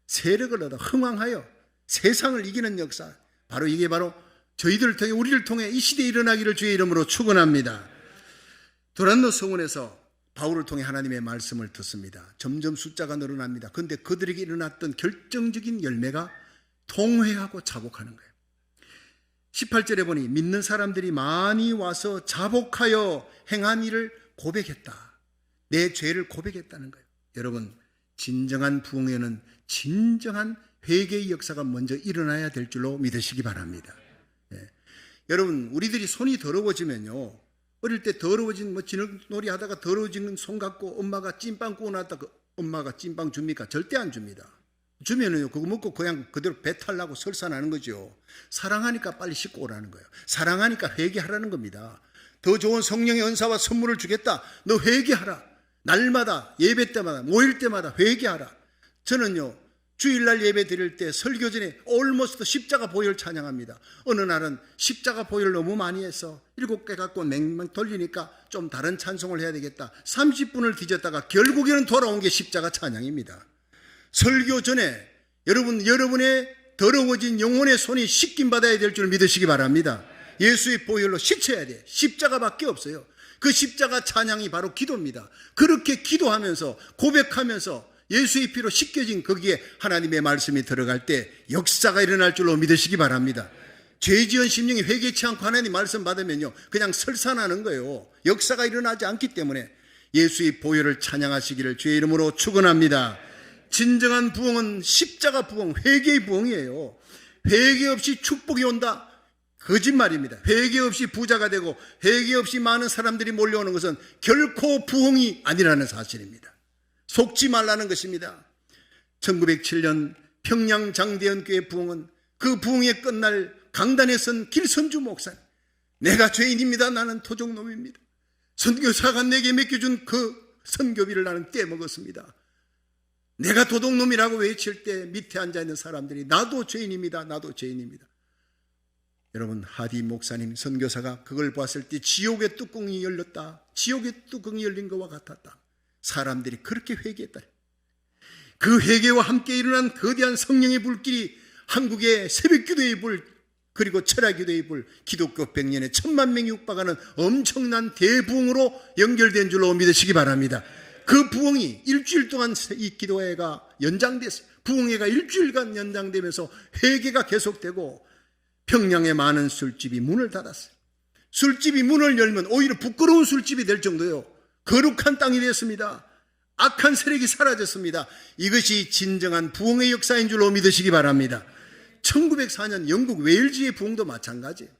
세력을 얻어 흥황하여 세상을 이기는 역사, 바로 이게 바로 저희들을 통해 우리를 통해 이 시대에 일어나기를 주의 이름으로 축원합니다. 두란노 성원에서 바울을 통해 하나님의 말씀을 듣습니다. 점점 숫자가 늘어납니다. 그런데 그들에게 일어났던 결정적인 열매가 통회하고 자복하는 거예요. 18절에 보니 믿는 사람들이 많이 와서 자복하여 행한 일을 고백했다. 내 죄를 고백했다는 거예요. 여러분, 진정한 부흥에는 진정한 회개의 역사가 먼저 일어나야 될 줄로 믿으시기 바랍니다. 여러분, 우리들이 손이 더러워지면요, 어릴 때 더러워진 진흙놀이 하다가 더러워지는 손 갖고 엄마가 찐빵 구워놨다, 그 엄마가 찐빵 줍니까? 절대 안 줍니다. 주면은요, 그거 먹고 그냥 그대로 배탈 나고 설사나는 거죠. 사랑하니까 빨리 씻고 오라는 거예요. 사랑하니까 회개하라는 겁니다. 더 좋은 성령의 은사와 선물을 주겠다. 너 회개하라. 날마다 예배 때마다 모일 때마다 회개하라. 저는요, 주일날 예배 드릴 때 설교 전에 almost 십자가 보혈 찬양합니다. 어느 날은 십자가 보혈 너무 많이 해서 7개 갖고 맹맹 돌리니까 좀 다른 찬송을 해야 되겠다. 30분을 뒤졌다가 결국에는 돌아온 게 십자가 찬양입니다. 설교 전에 여러분의 더러워진 영혼의 손이 씻김 받아야 될 줄 믿으시기 바랍니다. 예수의 보혈로 씻어야 돼. 십자가밖에 없어요. 그 십자가 찬양이 바로 기도입니다. 그렇게 기도하면서 고백하면서 예수의 피로 씻겨진 거기에 하나님의 말씀이 들어갈 때 역사가 일어날 줄로 믿으시기 바랍니다. 죄지은 심령이 회개치 않고 하나님 말씀 받으면요, 그냥 설산하는 거예요. 역사가 일어나지 않기 때문에 예수의 보혈을 찬양하시기를 주의 이름으로 축원합니다. 진정한 부흥은 십자가 부흥, 회개의 부흥이에요. 회개 없이 축복이 온다? 거짓말입니다. 회개 없이 부자가 되고 회개 없이 많은 사람들이 몰려오는 것은 결코 부흥이 아니라는 사실입니다. 속지 말라는 것입니다. 1907년 평양 장대연교회 부흥은 그 부흥의 끝날 강단에 선 길선주 목사님, 내가 죄인입니다. 나는 토종놈입니다. 선교사가 내게 맡겨준 그 선교비를 나는 떼먹었습니다. 내가 도둑놈이라고 외칠 때 밑에 앉아있는 사람들이 나도 죄인입니다. 나도 죄인입니다. 여러분, 하디 목사님 선교사가 그걸 봤을 때 지옥의 뚜껑이 열렸다. 지옥의 뚜껑이 열린 것과 같았다. 사람들이 그렇게 회개했다. 그 회개와 함께 일어난 거대한 성령의 불길이 한국의 새벽기도의 불, 그리고 철야기도의 불, 기독교 100년에 1000만 명이 육박하는 엄청난 대부흥으로 연결된 줄로 믿으시기 바랍니다. 그 부흥이 일주일 동안 이 기도회가 연장됐어요. 부흥회가 일주일간 연장되면서 회개가 계속되고 평양의 많은 술집이 문을 닫았어요. 술집이 문을 열면 오히려 부끄러운 술집이 될 정도요, 거룩한 땅이 되었습니다. 악한 세력이 사라졌습니다. 이것이 진정한 부흥의 역사인 줄로 믿으시기 바랍니다. 1904년 영국 웨일즈의 부흥도 마찬가지예요.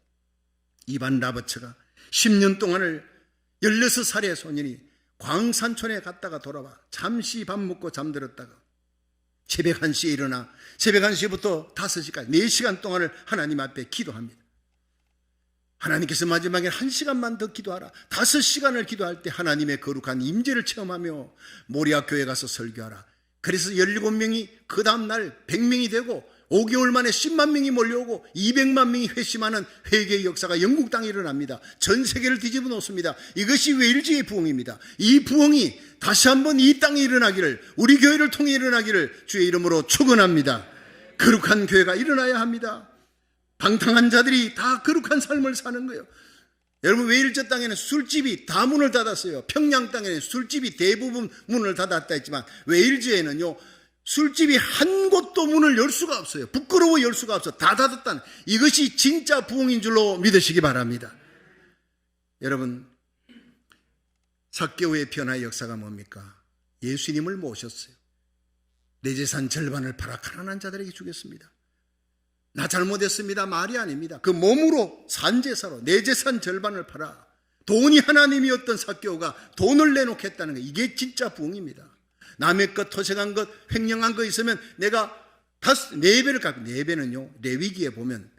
이반 라버츠가 10년 동안을 16살의 소년이 광산촌에 갔다가 돌아와 잠시 밥 먹고 잠들었다가 새벽 1시에 일어나 새벽 1시부터 5시까지 4시간 동안을 하나님 앞에 기도합니다. 하나님께서 마지막에 1시간만 더 기도하라, 5시간을 기도할 때 하나님의 거룩한 임재를 체험하며 모리아 교회 가서 설교하라. 그래서 17명이 그 다음날 100명이 되고 5개월 만에 10만 명이 몰려오고 200만 명이 회심하는 회개의 역사가 영국 땅에 일어납니다. 전 세계를 뒤집어 놓습니다. 이것이 웨일즈의 부흥입니다. 이 부흥이 다시 한번 이 땅에 일어나기를, 우리 교회를 통해 일어나기를 주의 이름으로 축원합니다. 거룩한 교회가 일어나야 합니다. 방탕한 자들이 다 거룩한 삶을 사는 거예요. 여러분, 웨일즈 땅에는 술집이 다 문을 닫았어요. 평양 땅에는 술집이 대부분 문을 닫았다 했지만 웨일즈에는요, 술집이 한 곳도 문을 열 수가 없어요. 부끄러워 열 수가 없어. 다 닫았다는, 이것이 진짜 부흥인 줄로 믿으시기 바랍니다. 여러분, 삭개오의 변화의 역사가 뭡니까? 예수님을 모셨어요. 내 재산 절반을 팔아 가난한 자들에게 주겠습니다. 나 잘못했습니다 말이 아닙니다. 그 몸으로 산제사로 내 재산 절반을 팔아, 돈이 하나님이었던 삭개오가 돈을 내놓겠다는 거, 이게 진짜 부흥입니다. 남의 것, 토색한 것, 횡령한 거 있으면 내가 4배를 갚고, 4배는요 레위기에 보면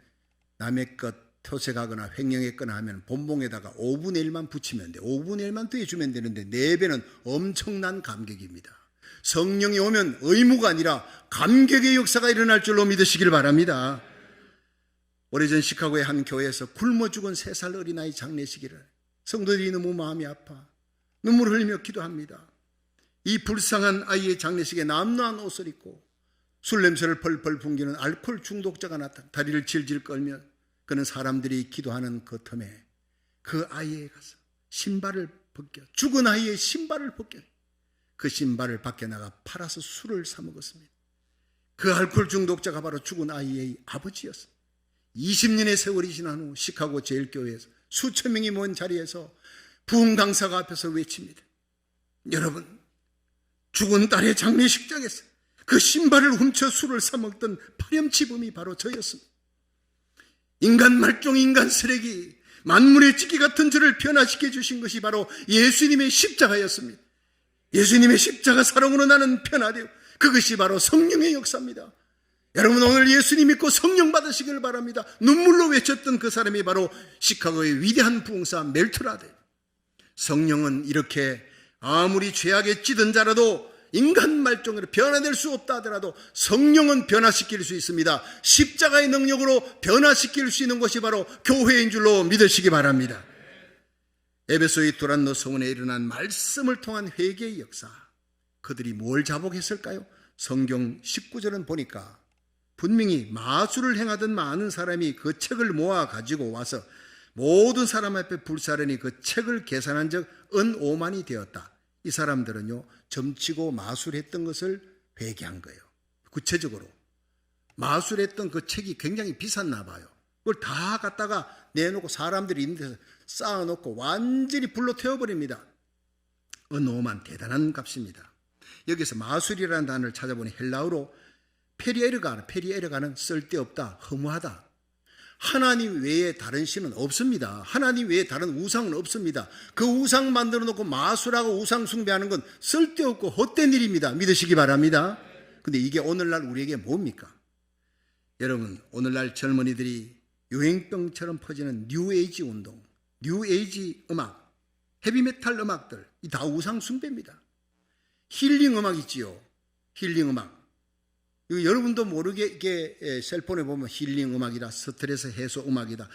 남의 것 토색하거나 횡령했거나 하면 본봉에다가 5분의 1만 붙이면 돼. 5분의 1만 더해주면 되는데 4배는 엄청난 감격입니다. 성령이 오면 의무가 아니라 감격의 역사가 일어날 줄로 믿으시길 바랍니다. 오래전 시카고의 한 교회에서 굶어 죽은 3살 어린아이 장례식이를, 성도들이 너무 마음이 아파 눈물을 흘리며 기도합니다. 이 불쌍한 아이의 장례식에 남루한 옷을 입고 술 냄새를 펄펄 풍기는 알코올 중독자가 나타나 다리를 질질 끌며 그는 사람들이 기도하는 그 틈에 그 아이에 가서 신발을 벗겨, 죽은 아이의 신발을 벗겨 그 신발을 밖에 나가 팔아서 술을 사 먹었습니다. 그 알코올 중독자가 바로 죽은 아이의 아버지였습니다. 20년의 세월이 지난 후 시카고 제일교회에서 수천 명이 모인 자리에서 부흥 강사가 앞에서 외칩니다. 여러분, 죽은 딸의 장례식장에서 그 신발을 훔쳐 술을 사 먹던 파렴치범이 바로 저였습니다. 인간 말종, 인간 쓰레기, 만물의 찢기 같은 저를 변화시켜 주신 것이 바로 예수님의 십자가였습니다. 예수님의 십자가 사랑으로 나는 변화되어, 그것이 바로 성령의 역사입니다. 여러분, 오늘 예수님 믿고 성령 받으시길 바랍니다. 눈물로 외쳤던 그 사람이 바로 시카고의 위대한 부흥사 멜트라드. 성령은 이렇게 아무리 죄악에 찌든 자라도 인간 말종으로 변화될 수 없다 하더라도 성령은 변화시킬 수 있습니다. 십자가의 능력으로 변화시킬 수 있는 것이 바로 교회인 줄로 믿으시기 바랍니다. 에베소의 두란노 성원에 일어난 말씀을 통한 회개의 역사, 그들이 뭘 자복했을까요? 성경 19절은 보니까 분명히 마술을 행하던 많은 사람이 그 책을 모아 가지고 와서 모든 사람 앞에 불사르니 그 책을 계산한 적 은 5만이 되었다. 이 사람들은요, 점치고 마술했던 것을 회개한 거예요. 구체적으로 마술했던 그 책이 굉장히 비쌌나 봐요. 그걸 다 갖다가 내놓고 사람들이 있는 데서 쌓아놓고 완전히 불로 태워버립니다. 은 5만, 대단한 값입니다. 여기서 마술이라는 단어를 찾아보니 헬라어로 페리에르가는 쓸데없다, 허무하다. 하나님 외에 다른 신은 없습니다. 하나님 외에 다른 우상은 없습니다. 그 우상 만들어 놓고 마술하고 우상 숭배하는 건 쓸데없고 헛된 일입니다. 믿으시기 바랍니다. 근데 이게 오늘날 우리에게 뭡니까? 여러분, 오늘날 젊은이들이 유행병처럼 퍼지는 뉴에이지 운동, 뉴에이지 음악, 헤비메탈 음악들, 이 다 우상 숭배입니다. 힐링 음악 있지요. 힐링 음악. 여러분도 모르게 이게 셀폰에 보면 힐링 음악이다, 스트레스 해소 음악이다,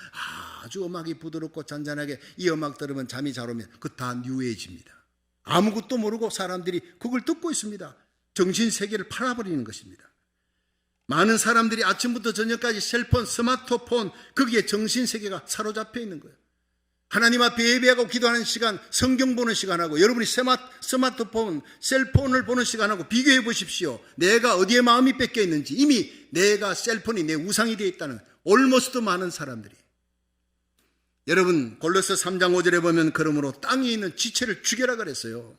아주 음악이 부드럽고 잔잔하게 이 음악 들으면 잠이 잘 오면 그 다 뉴에이지입니다. 아무것도 모르고 사람들이 그걸 듣고 있습니다. 정신세계를 팔아버리는 것입니다. 많은 사람들이 아침부터 저녁까지 셀폰, 스마트폰, 거기에 정신세계가 사로잡혀 있는 거예요. 하나님 앞에 예배하고 기도하는 시간, 성경 보는 시간하고 여러분이 스마트폰, 셀폰을 보는 시간하고 비교해 보십시오. 내가 어디에 마음이 뺏겨 있는지. 이미 내가 셀폰이 내 우상이 되어 있다는 올모스트 많은 사람들이. 여러분 골로새 3장 5절에 보면 그러므로 땅에 있는 지체를 죽여라 그랬어요.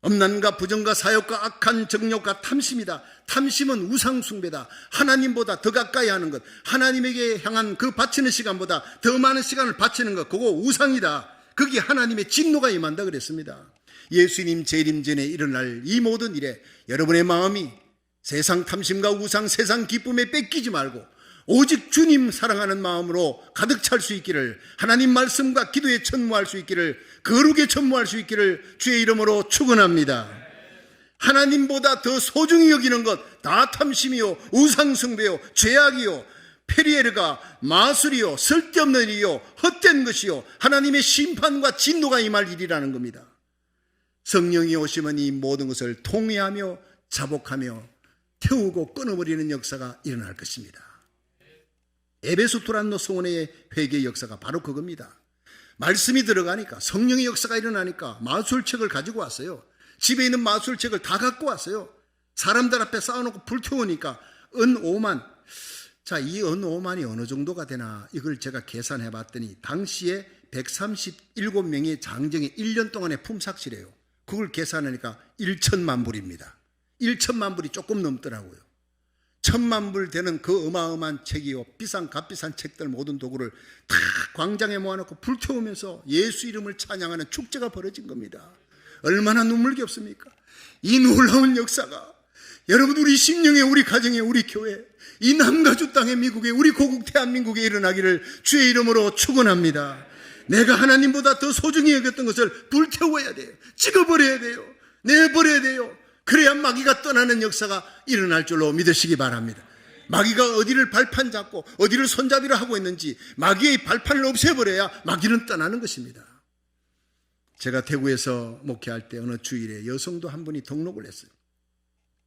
음란과 부정과 사욕과 악한 정욕과 탐심이다. 탐심은 우상 숭배다. 하나님보다 더 가까이 하는 것, 하나님에게 향한 그 바치는 시간보다 더 많은 시간을 바치는 것, 그거 우상이다. 거기에 하나님의 진노가 임한다 그랬습니다. 예수님 재림 전에 일어날 이 모든 일에 여러분의 마음이 세상 탐심과 우상, 세상 기쁨에 뺏기지 말고 오직 주님 사랑하는 마음으로 가득 찰 수 있기를, 하나님 말씀과 기도에 천무할 수 있기를, 거룩에 천무할 수 있기를 주의 이름으로 축원합니다. 하나님보다 더 소중히 여기는 것 다 탐심이요, 우상숭배요, 죄악이요, 페리에르가 마술이요, 쓸데없는 일이요, 헛된 것이요, 하나님의 심판과 진노가 임할 일이라는 겁니다. 성령이 오시면 이 모든 것을 통회하며 자복하며 태우고 끊어버리는 역사가 일어날 것입니다. 에베소 두란노 성원의 회개의 역사가 바로 그겁니다. 말씀이 들어가니까, 성령의 역사가 일어나니까 마술책을 가지고 왔어요. 집에 있는 마술책을 다 갖고 왔어요. 사람들 앞에 쌓아놓고 불태우니까 은 5만. 자, 이 은 5만이 어느 정도가 되나, 이걸 제가 계산해 봤더니 당시에 137명의 장정이 1년 동안의 품삯이래요. 그걸 계산하니까 1천만 불입니다. 1천만 불이 조금 넘더라고요. 1,000만 불 되는 그 어마어마한 책이요, 비싼 값비싼 책들 모든 도구를 다 광장에 모아놓고 불태우면서 예수 이름을 찬양하는 축제가 벌어진 겁니다. 얼마나 눈물겹습니까? 이 놀라운 역사가 여러분 우리 심령에, 우리 가정에, 우리 교회, 이 남가주 땅의 미국에, 우리 고국 대한민국에 일어나기를 주의 이름으로 축원합니다. 내가 하나님보다 더 소중히 여겼던 것을 불태워야 돼요. 찍어버려야 돼요. 내버려야 돼요. 그래야 마귀가 떠나는 역사가 일어날 줄로 믿으시기 바랍니다. 마귀가 어디를 발판 잡고 어디를 손잡이로 하고 있는지 마귀의 발판을 없애버려야 마귀는 떠나는 것입니다. 제가 대구에서 목회할 때 어느 주일에 여성도 한 분이 등록을 했어요.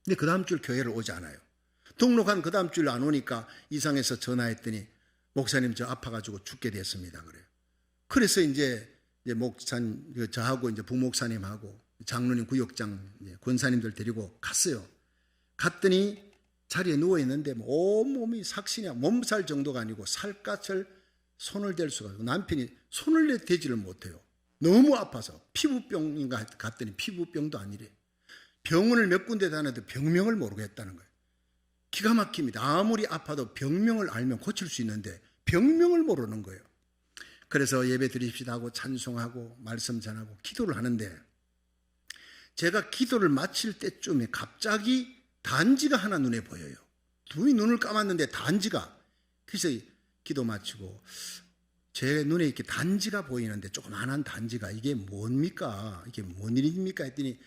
근데 그 다음 주일 교회를 오지 않아요. 등록한 그 다음 주일 안 오니까 이상해서 전화했더니 목사님 저 아파가지고 죽게 됐습니다 그래요. 그래서 이제 목사님, 저하고 이제 부목사님하고 장로님, 구역장, 권사님들 데리고 갔어요. 갔더니 자리에 누워있는데 온몸이 삭신이야. 몸살 정도가 아니고 살갗을 손을 댈 수가 없고, 남편이 손을 대지를 못해요. 너무 아파서. 피부병인가 갔더니 피부병도 아니래. 병원을 몇 군데 다녔는데 병명을 모르겠다는 거예요. 기가 막힙니다. 아무리 아파도 병명을 알면 고칠 수 있는데 병명을 모르는 거예요. 그래서 예배 드립시다 하고 찬송하고 말씀 전하고 기도를 하는데, 제가 기도를 마칠 때쯤에 갑자기 단지가 하나 눈에 보여요. 둘이 눈을 감았는데 단지가. 그래서 기도 마치고 제 눈에 이렇게 단지가 보이는데, 조그만한 단지가 이게 뭡니까? 이게 뭔 일입니까? 했더니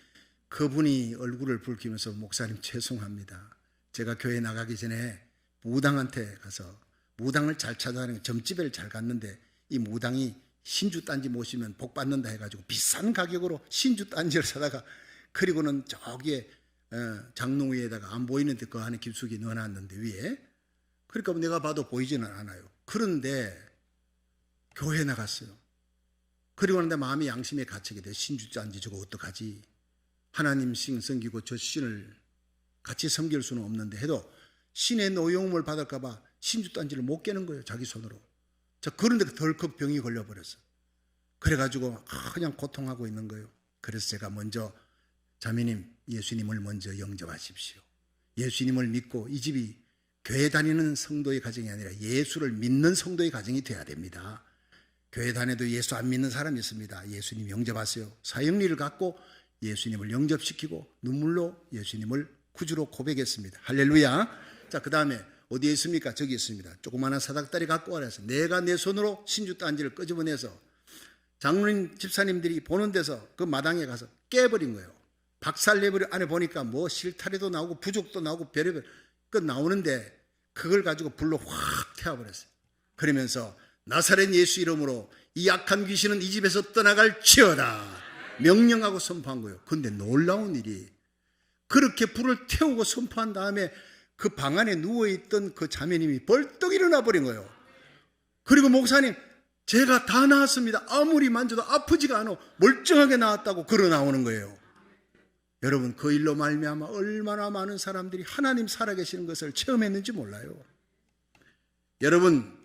그분이 얼굴을 붉히면서 목사님 죄송합니다. 제가 교회 나가기 전에 무당한테 가서 무당을 잘 찾아다니고 점집을 잘 갔는데 이 무당이 신주 단지 모시면 복 받는다 해가지고 비싼 가격으로 신주 단지를 사다가, 그리고는 저기에 장롱 위에다가 안 보이는데 그 안에 깊숙이 넣어놨는데 위에, 그러니까 내가 봐도 보이지는 않아요. 그런데 교회 나갔어요. 그리고 나는데 마음이 양심에 갇히게 돼. 신주 단지 저거 어떡하지? 하나님 신 섬기고 저 신을 같이 섬길 수는 없는데 해도 신의 노여움을 받을까 봐 신주 단지를 못 깨는 거예요, 자기 손으로. 저 그런데 덜컥 병이 걸려버렸어. 그래가지고 그냥 고통하고 있는 거예요. 그래서 제가 먼저 자매님, 예수님을 먼저 영접하십시오. 예수님을 믿고 이 집이 교회 다니는 성도의 가정이 아니라 예수를 믿는 성도의 가정이 돼야 됩니다. 교회 다녀도 예수 안 믿는 사람이 있습니다. 예수님 영접하세요. 사형리를 갖고 예수님을 영접시키고 눈물로 예수님을 구주로 고백했습니다. 할렐루야. 자, 그 다음에 어디에 있습니까? 저기 있습니다. 조그마한 사닥다리 갖고 와라 해서 내가 내 손으로 신주단지를 끄집어내서 장로님 집사님들이 보는 데서 그 마당에 가서 깨버린 거예요. 박살내버려. 안에 보니까 뭐 실타래도 나오고 부족도 나오고 별의별 그 나오는데 그걸 가지고 불로 확 태워버렸어요. 그러면서 나사렛 예수 이름으로 이 악한 귀신은 이 집에서 떠나갈지어다 명령하고 선포한 거예요. 그런데 놀라운 일이 그렇게 불을 태우고 선포한 다음에 그 방 안에 누워있던 그 자매님이 벌떡 일어나 버린 거예요. 그리고 목사님, 제가 다 나았습니다. 아무리 만져도 아프지가 않아. 멀쩡하게 나았다고 걸어 나오는 거예요. 여러분, 그 일로 말미암아 얼마나 많은 사람들이 하나님 살아계시는 것을 체험했는지 몰라요. 여러분,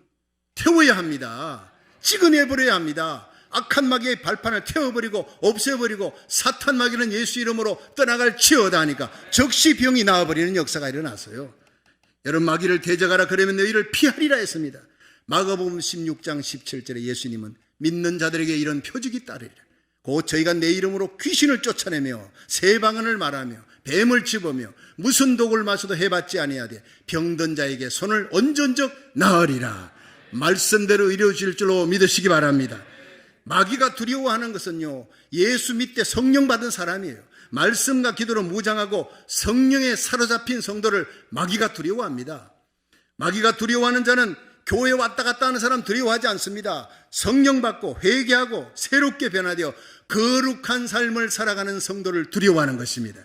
태워야 합니다. 찍어내버려야 합니다. 악한 마귀의 발판을 태워버리고 없애버리고 사탄 마귀는 예수 이름으로 떠나갈지어다 하니까 즉시 병이 나와버리는 역사가 일어났어요. 여러분, 마귀를 대적하라 그러면 너희를 피하리라 했습니다. 마가복음 16장 17절에 예수님은 믿는 자들에게 이런 표적이 따르리라. 곧 저희가 내 이름으로 귀신을 쫓아내며 새 방언을 말하며 뱀을 집으며 무슨 독을 마셔도 해받지 아니하되 병든 자에게 손을 얹은 적 나으리라. 말씀대로 이루어질 줄로 믿으시기 바랍니다. 마귀가 두려워하는 것은요, 예수 믿되 성령 받은 사람이에요. 말씀과 기도로 무장하고 성령에 사로잡힌 성도를 마귀가 두려워합니다. 마귀가 두려워하는 자는 교회 왔다 갔다 하는 사람 두려워하지 않습니다. 성령 받고 회개하고 새롭게 변화되어 거룩한 삶을 살아가는 성도를 두려워하는 것입니다.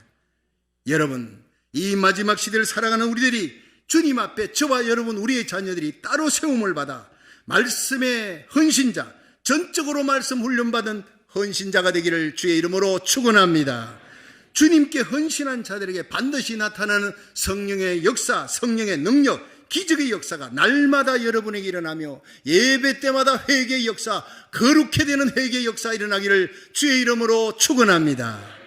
여러분, 이 마지막 시대를 살아가는 우리들이 주님 앞에 저와 여러분 우리의 자녀들이 따로 세움을 받아 말씀의 헌신자, 전적으로 말씀 훈련받은 헌신자가 되기를 주의 이름으로 축원합니다. 주님께 헌신한 자들에게 반드시 나타나는 성령의 역사, 성령의 능력, 기적의 역사가 날마다 여러분에게 일어나며 예배 때마다 회개의 역사, 거룩해 되는 회개의 역사 일어나기를 주의 이름으로 축원합니다.